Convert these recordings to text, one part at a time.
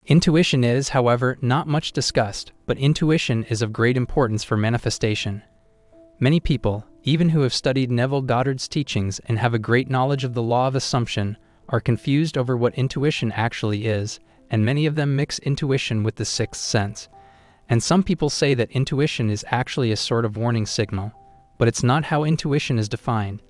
Intuition is, however, not much discussed, but intuition is of great importance for manifestation. Many people, even who have studied Neville Goddard's teachings and have a great knowledge of the law of assumption, are confused over what intuition actually is, and many of them mix intuition with the sixth sense. And some people say that intuition is actually a sort of warning signal, but it's not how intuition is defined.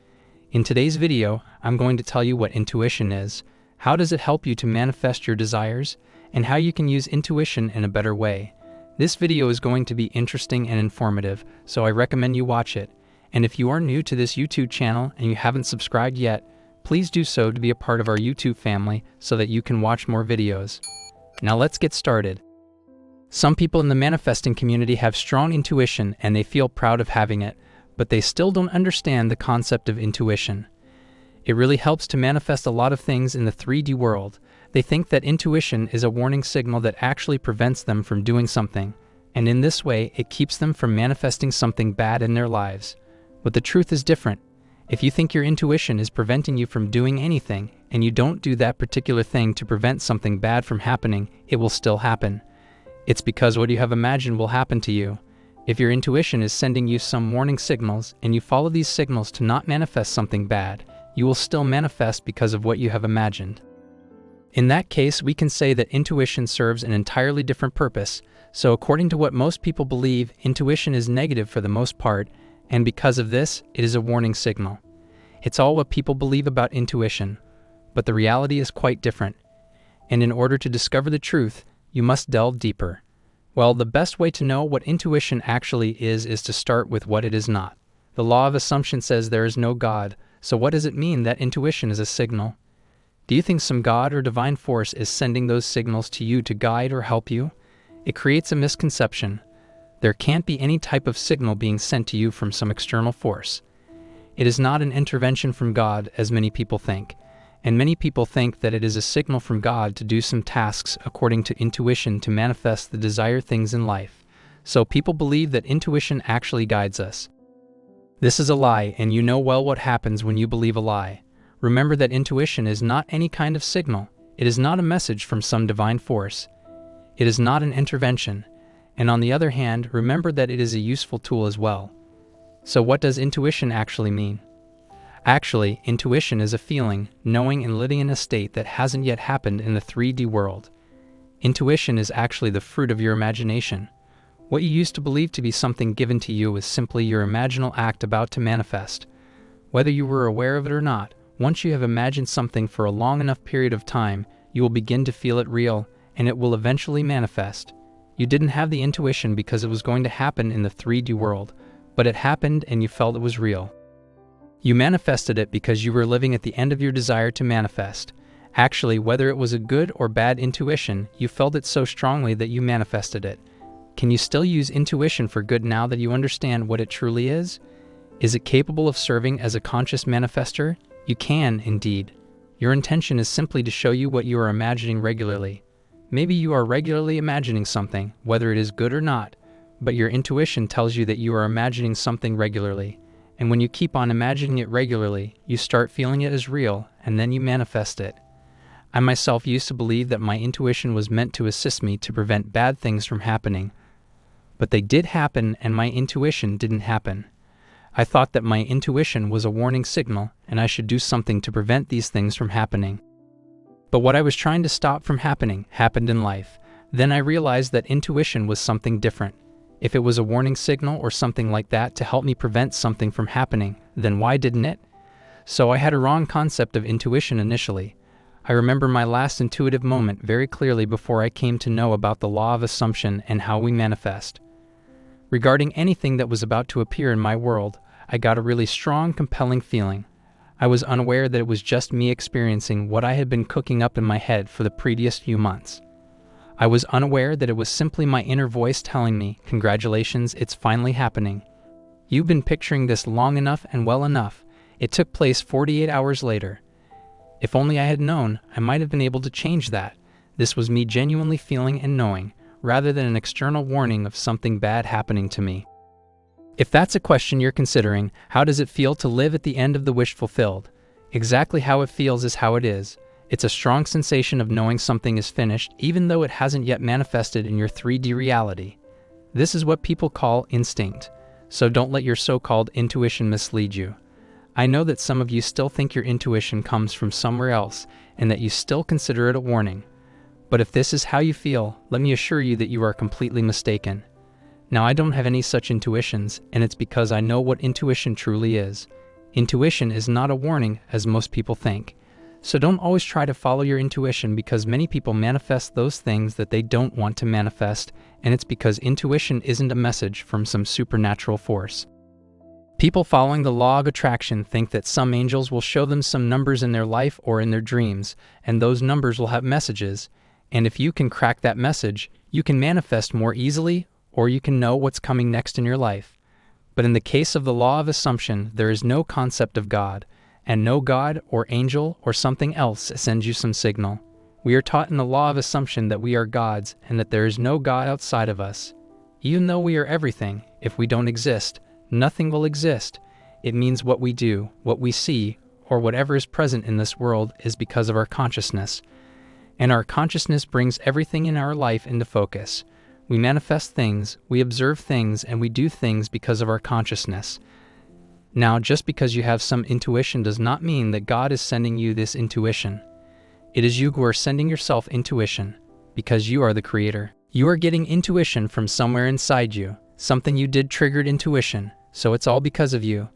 In today's video, I'm going to tell you what intuition is, how does it help you to manifest your desires, and how you can use intuition in a better way. This video is going to be interesting and informative, so I recommend you watch it. And if you are new to this YouTube channel and you haven't subscribed yet, please do so to be a part of our YouTube family so that you can watch more videos. Now let's get started. Some people in the manifesting community have strong intuition and they feel proud of having it, but they still don't understand the concept of intuition. It really helps to manifest a lot of things in the 3D world. They think that intuition is a warning signal that actually prevents them from doing something, and in this way it keeps them from manifesting something bad in their lives. But the truth is different. If you think your intuition is preventing you from doing anything, and you don't do that particular thing to prevent something bad from happening, it will still happen. It's because what you have imagined will happen to you. If your intuition is sending you some warning signals, and you follow these signals to not manifest something bad, you will still manifest because of what you have imagined. In that case, we can say that intuition serves an entirely different purpose. So according to what most people believe, intuition is negative for the most part, and because of this, it is a warning signal. It's all what people believe about intuition, but the reality is quite different. And in order to discover the truth, you must delve deeper. Well, the best way to know what intuition actually is to start with what it is not. The law of assumption says there is no God, so what does it mean that intuition is a signal? Do you think some God or divine force is sending those signals to you to guide or help you? It creates a misconception. There can't be any type of signal being sent to you from some external force. It is not an intervention from God, as many people think, and many people think that it is a signal from God to do some tasks according to intuition to manifest the desired things in life. So people believe that intuition actually guides us. This is a lie, and you know well what happens when you believe a lie. Remember that intuition is not any kind of signal. It is not a message from some divine force. It is not an intervention. And on the other hand, remember that it is a useful tool as well. So what does intuition actually mean? Actually, intuition is a feeling, knowing and living in a state that hasn't yet happened in the 3D world. Intuition is actually the fruit of your imagination. What you used to believe to be something given to you is simply your imaginal act about to manifest. Whether you were aware of it or not, once you have imagined something for a long enough period of time, you will begin to feel it real, and it will eventually manifest. You didn't have the intuition because it was going to happen in the 3D world, but it happened and you felt it was real. You manifested it because you were living at the end of your desire to manifest. Actually, whether it was a good or bad intuition, you felt it so strongly that you manifested it. Can you still use intuition for good now that you understand what it truly is? Is it capable of serving as a conscious manifester? You can, indeed. Your intention is simply to show you what you are imagining regularly. Maybe you are regularly imagining something, whether it is good or not, but your intuition tells you that you are imagining something regularly. And when you keep on imagining it regularly, you start feeling it as real, and then you manifest it. I myself used to believe that my intuition was meant to assist me to prevent bad things from happening. But they did happen, and my intuition didn't happen. I thought that my intuition was a warning signal, and I should do something to prevent these things from happening. But what I was trying to stop from happening happened in life. Then I realized that intuition was something different. If it was a warning signal or something like that to help me prevent something from happening, then why didn't it? So I had a wrong concept of intuition initially. I remember my last intuitive moment very clearly before I came to know about the law of assumption and how we manifest. Regarding anything that was about to appear in my world, I got a really strong, compelling feeling. I was unaware that it was just me experiencing what I had been cooking up in my head for the previous few months. I was unaware that it was simply my inner voice telling me, "Congratulations, it's finally happening. You've been picturing this long enough and well enough. It took place 48 hours later." If only I had known, I might have been able to change that. This was me genuinely feeling and knowing, rather than an external warning of something bad happening to me. If that's a question you're considering, how does it feel to live at the end of the wish fulfilled? Exactly how it feels is how it is. It's a strong sensation of knowing something is finished even though it hasn't yet manifested in your 3D reality. This is what people call instinct, so don't let your so-called intuition mislead you. I know that some of you still think your intuition comes from somewhere else and that you still consider it a warning. But if this is how you feel, let me assure you that you are completely mistaken. Now, I don't have any such intuitions, and it's because I know what intuition truly is. Intuition is not a warning, as most people think. So don't always try to follow your intuition, because many people manifest those things that they don't want to manifest, and it's because intuition isn't a message from some supernatural force. People following the law of attraction think that some angels will show them some numbers in their life or in their dreams, and those numbers will have messages, and if you can crack that message, you can manifest more easily, or you can know what's coming next in your life. But in the case of the law of assumption, there is no concept of God, and no God or angel or something else sends you some signal. We are taught in the law of assumption that we are gods and that there is no God outside of us. Even though we are everything, if we don't exist, nothing will exist. It means what we do, what we see, or whatever is present in this world is because of our consciousness. And our consciousness brings everything in our life into focus. We manifest things, we observe things, and we do things because of our consciousness. Now, just because you have some intuition does not mean that God is sending you this intuition. It is you who are sending yourself intuition, because you are the creator. You are getting intuition from somewhere inside you. Something you did triggered intuition, so it's all because of you.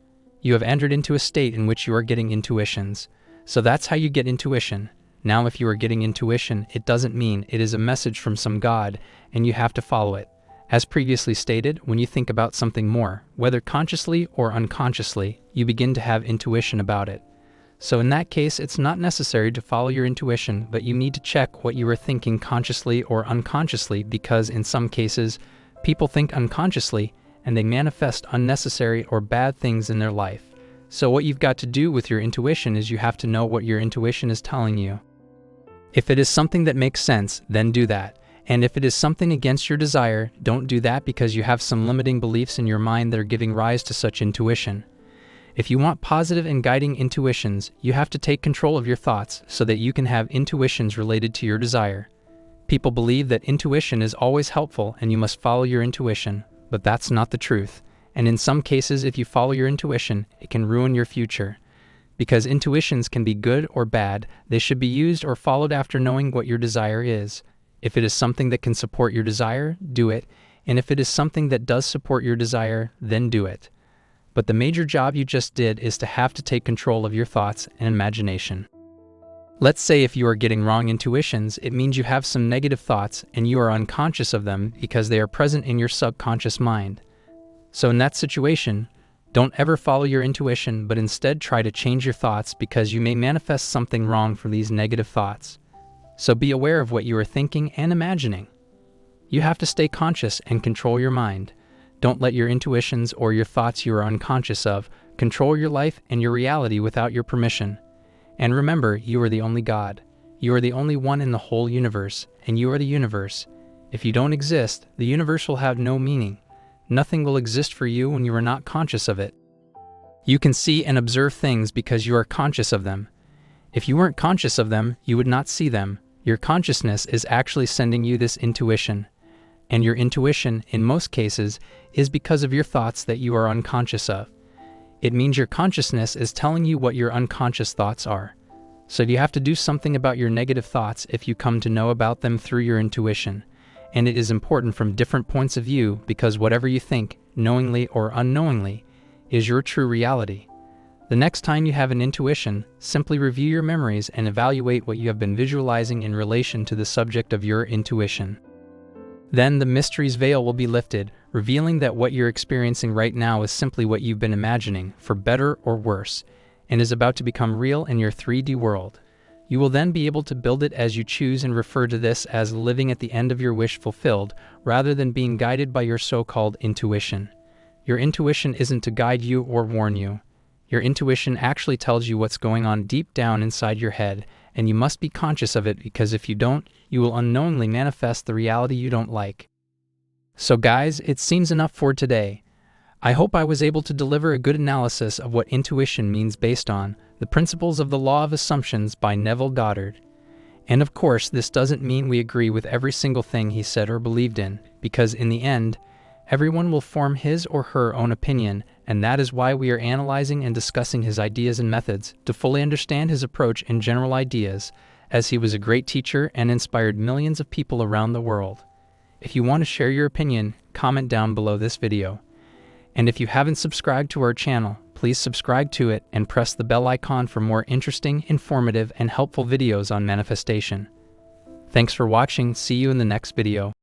You have entered into a state in which you are getting intuitions. So that's how you get intuition. Now, if you are getting intuition, it doesn't mean it is a message from some God, and you have to follow it. As previously stated, when you think about something more, whether consciously or unconsciously, you begin to have intuition about it. So in that case, it's not necessary to follow your intuition, but you need to check what you are thinking consciously or unconsciously, because in some cases, people think unconsciously and they manifest unnecessary or bad things in their life. So what you've got to do with your intuition is you have to know what your intuition is telling you. If it is something that makes sense, then do that. And if it is something against your desire, don't do that because you have some limiting beliefs in your mind that are giving rise to such intuition. If you want positive and guiding intuitions, you have to take control of your thoughts so that you can have intuitions related to your desire. People believe that intuition is always helpful and you must follow your intuition, but that's not the truth. And in some cases, if you follow your intuition, it can ruin your future. Because intuitions can be good or bad, they should be used or followed after knowing what your desire is. If it is something that can support your desire, do it, and if it is something that does support your desire, then do it. But the major job you just did is to have to take control of your thoughts and imagination. Let's say if you are getting wrong intuitions, it means you have some negative thoughts and you are unconscious of them because they are present in your subconscious mind. So in that situation, don't ever follow your intuition, but instead try to change your thoughts because you may manifest something wrong from these negative thoughts. So be aware of what you are thinking and imagining. You have to stay conscious and control your mind. Don't let your intuitions or your thoughts you are unconscious of control your life and your reality without your permission. And remember, you are the only God. You are the only one in the whole universe, and you are the universe. If you don't exist, the universe will have no meaning. Nothing will exist for you when you are not conscious of it. You can see and observe things because you are conscious of them. If you weren't conscious of them, you would not see them. Your consciousness is actually sending you this intuition. And your intuition, in most cases, is because of your thoughts that you are unconscious of. It means your consciousness is telling you what your unconscious thoughts are. So you have to do something about your negative thoughts if you come to know about them through your intuition. And it is important from different points of view because whatever you think, knowingly or unknowingly, is your true reality. The next time you have an intuition, simply review your memories and evaluate what you have been visualizing in relation to the subject of your intuition. Then the mystery's veil will be lifted, revealing that what you're experiencing right now is simply what you've been imagining, for better or worse, and is about to become real in your 3D world. You will then be able to build it as you choose and refer to this as living at the end of your wish fulfilled, rather than being guided by your so-called intuition. Your intuition isn't to guide you or warn you. Your intuition actually tells you what's going on deep down inside your head, and you must be conscious of it because if you don't, you will unknowingly manifest the reality you don't like. So guys, it seems enough for today. I hope I was able to deliver a good analysis of what intuition means based on The Principles of the Law of Assumptions by Neville Goddard. And of course, this doesn't mean we agree with every single thing he said or believed in, because in the end, everyone will form his or her own opinion, and that is why we are analyzing and discussing his ideas and methods to fully understand his approach and general ideas, as he was a great teacher and inspired millions of people around the world. If you want to share your opinion, comment down below this video. And if you haven't subscribed to our channel, please subscribe to it and press the bell icon for more interesting, informative, and helpful videos on manifestation. Thanks for watching. See you in the next video.